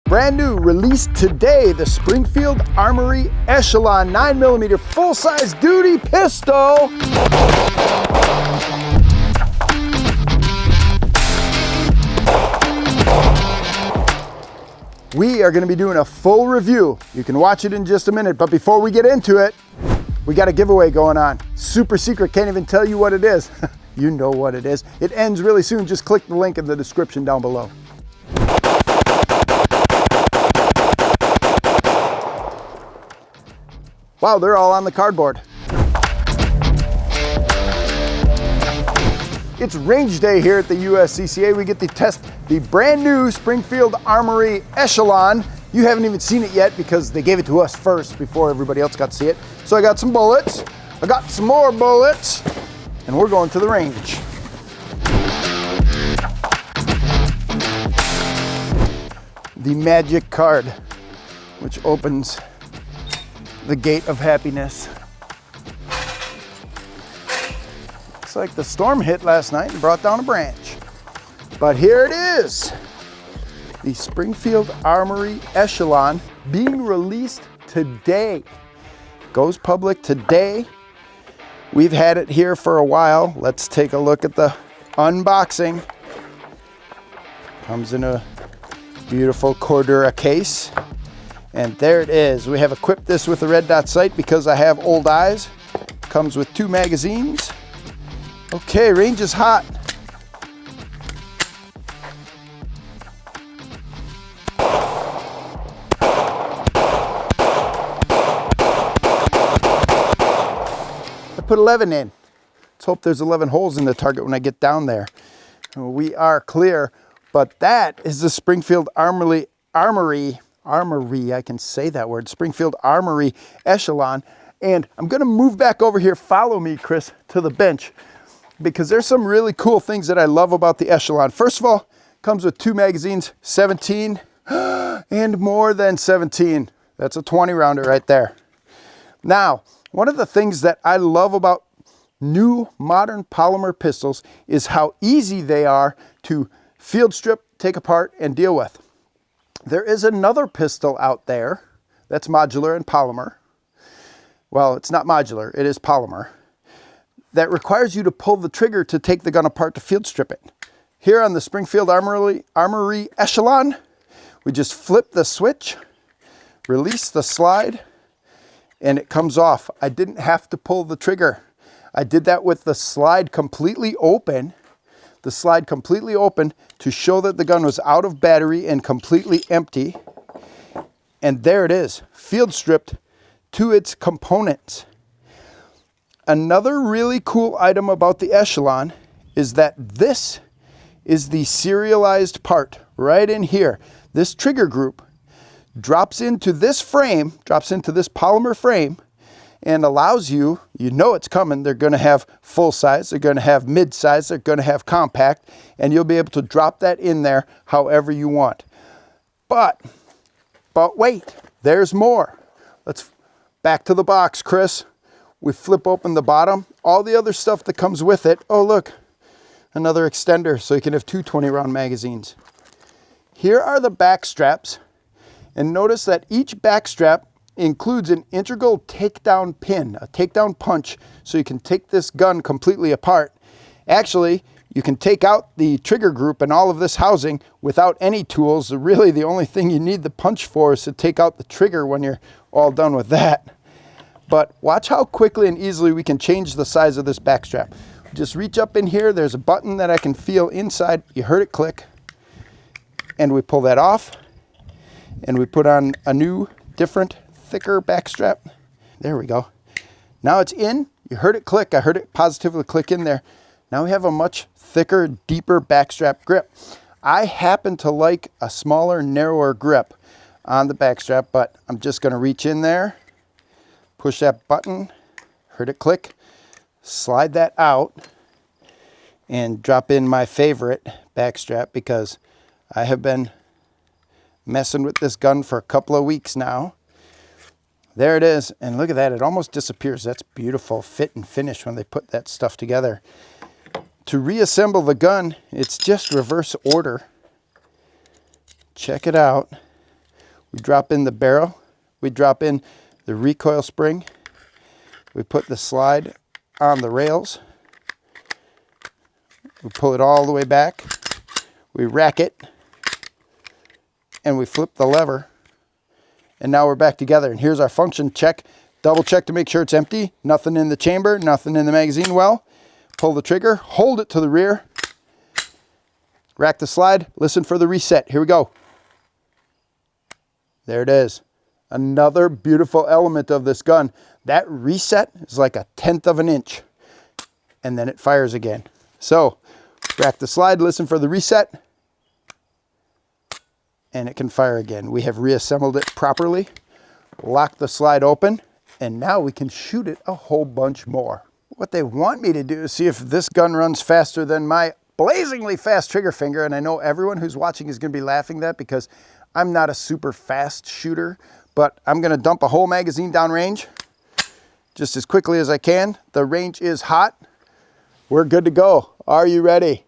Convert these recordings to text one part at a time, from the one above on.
Brand new, released today, the Springfield Armory Echelon 9mm full-size duty pistol. We are going to be doing a full review. You can watch it in just a minute, but before we get into it, we got a giveaway going on. Super secret, can't even tell you what it is. You know what it is. It ends really soon. Just click the link in the description down below. Wow, they're all on the cardboard. It's range day here at the USCCA. We get to test the brand new Springfield Armory Echelon. You haven't even seen it yet because they gave it to us first before everybody else got to see it. So I got some bullets, I got some more bullets, and we're going to the range. The magic card, which opens the gate of happiness. Looks like the storm hit last night and brought down a branch. But here it is. The Springfield Armory Echelon being released today. Goes public today. We've had it here for a while. Let's take a look at the unboxing. Comes in a beautiful Cordura case. And there it is. We have equipped this with a red dot sight because I have old eyes. Comes with 2 magazines. Okay, range is hot. I put 11 in. Let's hope there's 11 holes in the target when I get down there. We are clear, but that is the Springfield Armory, I can say that word, Springfield Armory Echelon. And I'm gonna move back over here, follow me, Chris, to the bench, because there's some really cool things that I love about the Echelon. First of all, comes with 2 magazines, 17, and more than 17. That's a 20 rounder right there. Now, one of the things that I love about new modern polymer pistols is how easy they are to field strip, take apart, and deal with. There is another pistol out there that's modular and polymer. Well, it's not modular, it is polymer. That requires you to pull the trigger to take the gun apart to field strip it. Here on the Springfield Armory Echelon, we just flip the switch, release the slide, and it comes off. I didn't have to pull the trigger. I did that with the slide completely open. The slide completely open to show that the gun was out of battery and completely empty. And there it is, field stripped to its components. Another really cool item about the Echelon is that this is the serialized part right in here. This trigger group drops into this frame, drops into this polymer frame, and allows you, you know it's coming, they're gonna have full size, they're gonna have mid size, they're gonna have compact, and you'll be able to drop that in there however you want. But wait, there's more. Let's back to the box, Chris. We flip open the bottom, all the other stuff that comes with it. Oh look, another extender so you can have 2 20-round magazines. Here are the back straps, and notice that each back strap includes an integral takedown pin, a takedown punch, so you can take this gun completely apart. Actually, you can take out the trigger group and all of this housing without any tools. Really, the only thing you need the punch for is to take out the trigger when you're all done with that. But watch how quickly and easily we can change the size of this back strap. Just reach up in here, there's a button that I can feel inside. You heard it click. And we pull that off, and we put on a new, different, thicker back strap. There we go. Now it's in. You heard it click. I heard it positively click in there. Now we have a much thicker, deeper back strap grip. I happen to like a smaller, narrower grip on the back strap, but I'm just going to reach in there, push that button, heard it click, slide that out, and drop in my favorite back strap because I have been messing with this gun for a couple of weeks now. There it is, and look at that, it almost disappears. That's beautiful fit and finish when they put that stuff together. To reassemble the gun, it's just reverse order. Check it out. We drop in the barrel. We drop in the recoil spring. We put the slide on the rails. We pull it all the way back. We rack it. And we flip the lever. And now we're back together. And here's our function check. Double check to make sure it's empty. Nothing in the chamber, nothing in the magazine well. Pull the trigger, hold it to the rear. Rack the slide, listen for the reset. Here we go. There it is. Another beautiful element of this gun. That reset is like 1/10 of an inch. And then it fires again. So, rack the slide, listen for the reset. And it can fire again. We have reassembled it properly. Lock the slide open. And now we can shoot it a whole bunch more. What they want me to do is see if this gun runs faster than my blazingly fast trigger finger. And I know everyone who's watching is going to be laughing at that because I'm not a super fast shooter. But I'm going to dump a whole magazine downrange just as quickly as I can. The range is hot. We're good to go. Are you ready?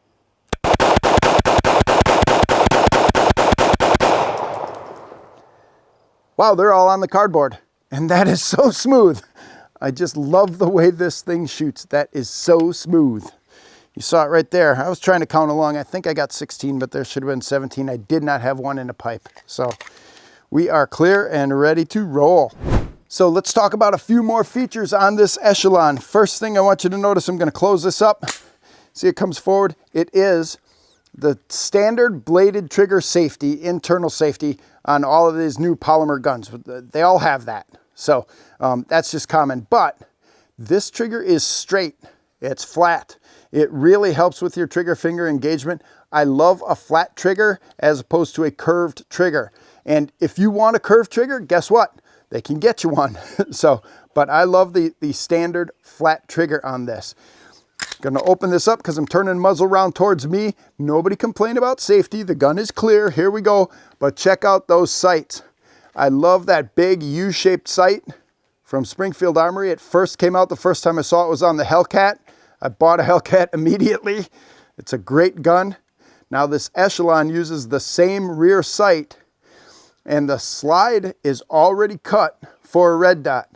Wow, they're all on the cardboard. And that is so smooth. I just love the way this thing shoots. That is so smooth. You saw it right there. I was trying to count along. I think I got 16, but there should have been 17. I did not have one in a pipe. So we are clear and ready to roll. So let's talk about a few more features on this Echelon. First thing I want you to notice, I'm going to close this up. See, it comes forward. It is the standard bladed trigger safety, internal safety on all of these new polymer guns. They all have that. So that's just common. But this trigger is straight. It's flat. It really helps with your trigger finger engagement. I love a flat trigger as opposed to a curved trigger. And if you want a curved trigger, guess what? They can get you one. But I love the standard flat trigger on this. Gonna open this up because I'm turning muzzle round towards me. Nobody complain about safety. The gun is clear. Here we go. But check out those sights. I love that big U-shaped sight from Springfield Armory. It first came out, the first time I saw it was on the Hellcat. I bought a Hellcat immediately. It's a great gun. Now this Echelon uses the same rear sight, and the slide is already cut for a red dot.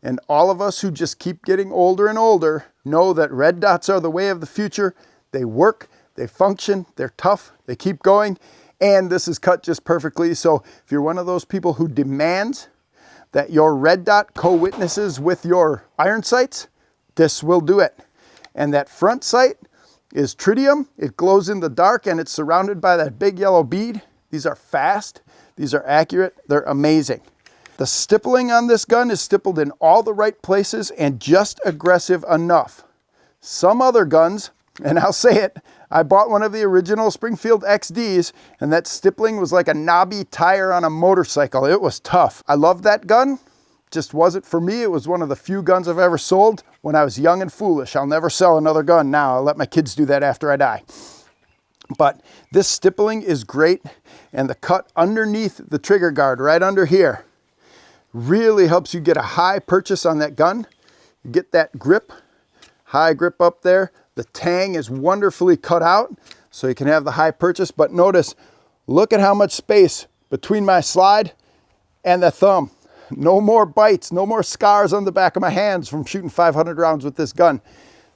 And all of us who just keep getting older and older know that red dots are the way of the future. They work, they function, they're tough, they keep going, and this is cut just perfectly. So if you're one of those people who demands that your red dot co-witnesses with your iron sights, this will do it. And that front sight is tritium. It glows in the dark and it's surrounded by that big yellow bead. These are fast, these are accurate, they're amazing. The stippling on this gun is stippled in all the right places and just aggressive enough. Some other guns, and I'll say it, I bought one of the original Springfield XDs and that stippling was like a knobby tire on a motorcycle. It was tough. I love that gun, just wasn't for me. It was one of the few guns I've ever sold when I was young and foolish. I'll never sell another gun now. I'll let my kids do that after I die. But this stippling is great, and the cut underneath the trigger guard, right under here, really helps you get a high purchase on that gun. You get that grip, high grip up there. The Tang is wonderfully cut out, so you can have the high purchase. But notice, look at how much space between my slide and the thumb. No more bites, no more scars on the back of my hands from shooting 500 rounds with this gun.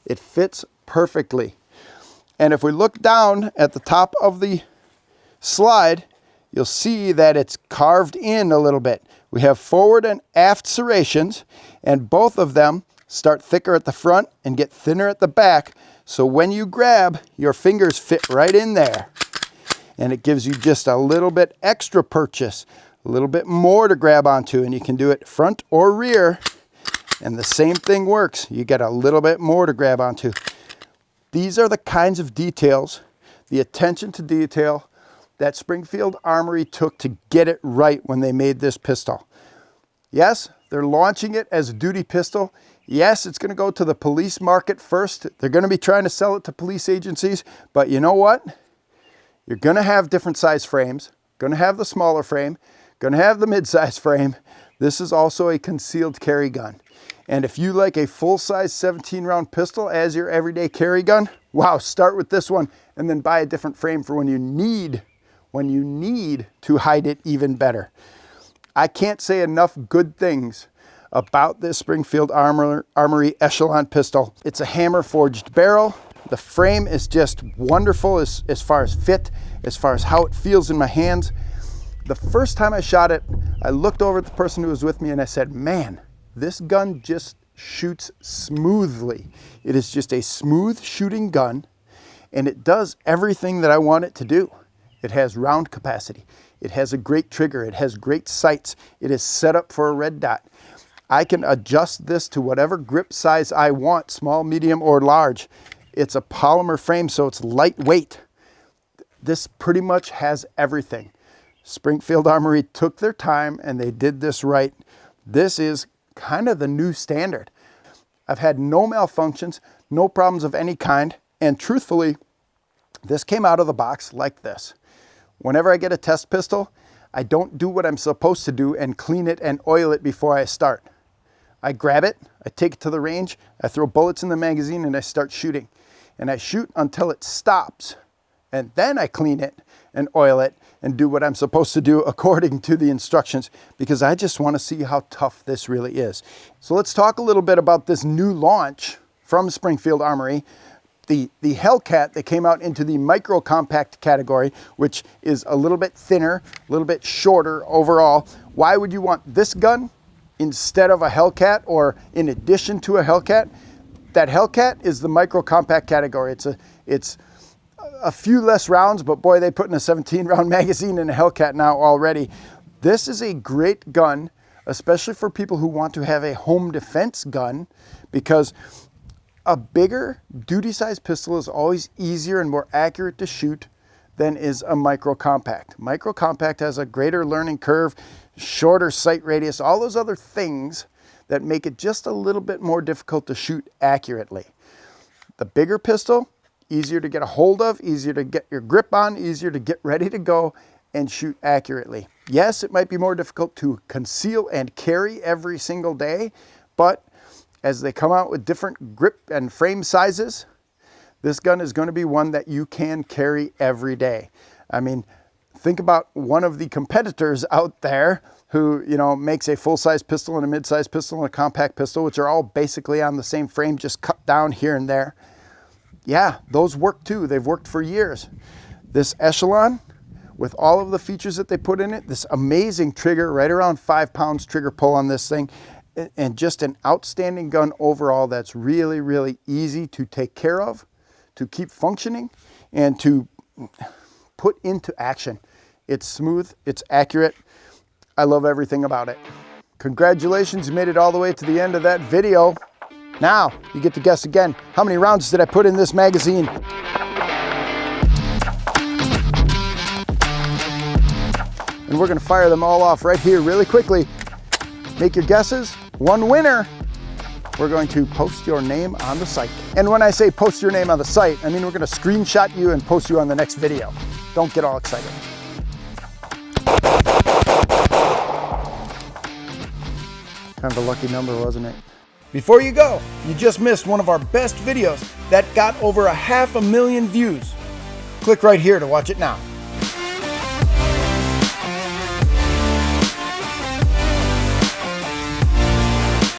It fits perfectly. And if we look down at the top of the slide, you'll see that it's carved in a little bit. We have forward and aft serrations, and both of them start thicker at the front and get thinner at the back. So when you grab, your fingers fit right in there. And it gives you just a little bit extra purchase, a little bit more to grab onto, and you can do it front or rear, and the same thing works. You get a little bit more to grab onto. These are the kinds of details, the attention to detail, that Springfield Armory took to get it right when they made this pistol. Yes, they're launching it as a duty pistol. Yes, it's going to go to the police market first. They're going to be trying to sell it to police agencies. But you know what? You're going to have different size frames. Going to have the smaller frame. Going to have the mid-size frame. This is also a concealed carry gun. And if you like a full-size 17-round pistol as your everyday carry gun, wow, start with this one and then buy a different frame for when you need to hide it even better. I can't say enough good things about this Springfield Armory Echelon pistol. It's a hammer forged barrel. The frame is just wonderful as far as fit, as far as how it feels in my hands. The first time I shot it, I looked over at the person who was with me and I said, man, this gun just shoots smoothly. It is just a smooth shooting gun, and it does everything that I want it to do. It has round capacity. It has a great trigger. It has great sights. It is set up for a red dot. I can adjust this to whatever grip size I want, small, medium, or large. It's a polymer frame, so it's lightweight. This pretty much has everything. Springfield Armory took their time and they did this right. This is kind of the new standard. I've had no malfunctions, no problems of any kind, and truthfully, this came out of the box like this. Whenever I get a test pistol, I don't do what I'm supposed to do and clean it and oil it before I start. I grab it, I take it to the range, I throw bullets in the magazine, and I start shooting. And I shoot until it stops. And then I clean it and oil it and do what I'm supposed to do according to the instructions, because I just want to see how tough this really is. So let's talk a little bit about this new launch from Springfield Armory, the Hellcat that came out into the micro compact category, which is a little bit thinner, a little bit shorter overall. Why would you want this gun instead of a Hellcat or in addition to a Hellcat? That Hellcat is the micro compact category. It's a few less rounds, but boy, they put in a 17-round magazine in a Hellcat now already. This is a great gun, especially for people who want to have a home defense gun, because a bigger duty-sized pistol is always easier and more accurate to shoot than is a micro compact. Micro compact has a greater learning curve, shorter sight radius, all those other things that make it just a little bit more difficult to shoot accurately. The bigger pistol, easier to get a hold of, easier to get your grip on, easier to get ready to go and shoot accurately. Yes, it might be more difficult to conceal and carry every single day, but as they come out with different grip and frame sizes, this gun is going to be one that you can carry every day. I mean, think about one of the competitors out there who, you know, makes a full-size pistol and a mid-size pistol and a compact pistol, which are all basically on the same frame, just cut down here and there. Yeah, those work too. They've worked for years. This Echelon, with all of the features that they put in it, this amazing trigger, right around 5 pounds trigger pull on this thing, and just an outstanding gun overall that's really, really easy to take care of, to keep functioning, and to put into action. It's smooth, it's accurate. I love everything about it. Congratulations, you made it all the way to the end of that video. Now, you get to guess again, how many rounds did I put in this magazine? And we're gonna fire them all off right here really quickly. Make your guesses. One winner, we're going to post your name on the site. And when I say post your name on the site, I mean we're gonna screenshot you and post you on the next video. Don't get all excited. Kind of a lucky number, wasn't it? Before you go, you just missed one of our best videos that got over 500,000 views. Click right here to watch it now.